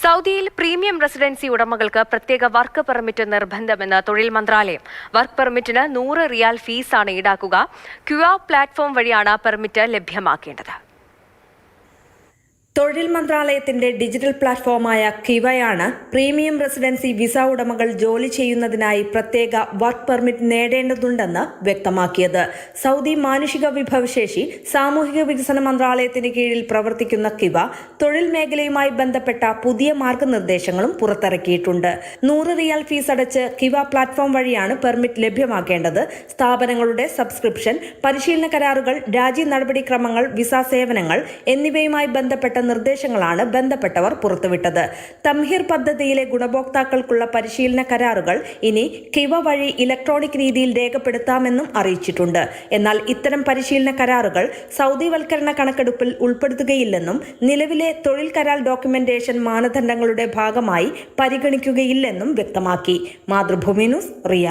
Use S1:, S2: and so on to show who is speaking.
S1: സൗദിയിൽ premium residency ഉടമകൾക്ക് പ്രത്യേക വർക്ക് പെർമിറ്റ് നിർബന്ധമെന്ന് തൊഴിൽ മന്ത്രാലയം. വർക്ക് പെർമിറ്റിന് 100 റിയാൽ ഫീസാണ് ഈടാക്കുക. ക്യുആ പ്ലാറ്റ്ഫോം വഴിയാണ് പെർമിറ്റ് ലഭ്യമാക്കേണ്ടത്.
S2: തൊഴിൽ മന്ത്രാലയത്തിന്റെ ഡിജിറ്റൽ പ്ലാറ്റ്ഫോമായ കിവയാണ് പ്രീമിയം റെസിഡൻസി വിസ ഉടമകൾ ജോലി ചെയ്യുന്നതിനായി പ്രത്യേക വർക്ക് പെർമിറ്റ് നേടേണ്ടതുണ്ടെന്ന് വ്യക്തമാക്കിയത്. സൗദി മാനുഷിക വിഭവശേഷി സാമൂഹിക വികസന മന്ത്രാലയത്തിന് കീഴിൽ പ്രവർത്തിക്കുന്ന കിവ തൊഴിൽ മേഖലയുമായി ബന്ധപ്പെട്ട പുതിയ മാർഗനിർദ്ദേശങ്ങളും പുറത്തിറക്കിയിട്ടുണ്ട്. 100 റിയാൽ ഫീസ് അടച്ച് കിവ പ്ലാറ്റ്ഫോം വഴിയാണ് പെർമിറ്റ് ലഭ്യമാക്കേണ്ടത്. സ്ഥാപനങ്ങളുടെ സബ്സ്ക്രിപ്ഷൻ, പരിശീലന കരാറുകൾ, രാജി നടപടിക്രമങ്ങൾ, വിസ സേവനങ്ങൾ എന്നിവയുമായി ബന്ധപ്പെട്ട നിർദ്ദേശങ്ങളാണ് ബന്ധപ്പെട്ടവർ പുറത്തുവിട്ടത്. തംഹീർ പദ്ധതിയിലെ ഗുണഭോക്താക്കൾക്കുള്ള പരിശീലന കരാറുകൾ ഇനി കിവ വഴി ഇലക്ട്രോണിക് രീതിയിൽ രേഖപ്പെടുത്താമെന്നും അറിയിച്ചിട്ടുണ്ട്. എന്നാൽ ഇത്തരം പരിശീലന കരാറുകൾ സൗദിവൽക്കരണ കണക്കെടുപ്പിൽ ഉൾപ്പെടുത്തുകയില്ലെന്നും നിലവിലെ തൊഴിൽ കരാർ ഡോക്യുമെന്റേഷൻ മാനദണ്ഡങ്ങളുടെ ഭാഗമായി പരിഗണിക്കുകയില്ലെന്നും വ്യക്തമാക്കി. Mathrubhumi news, Riyadh.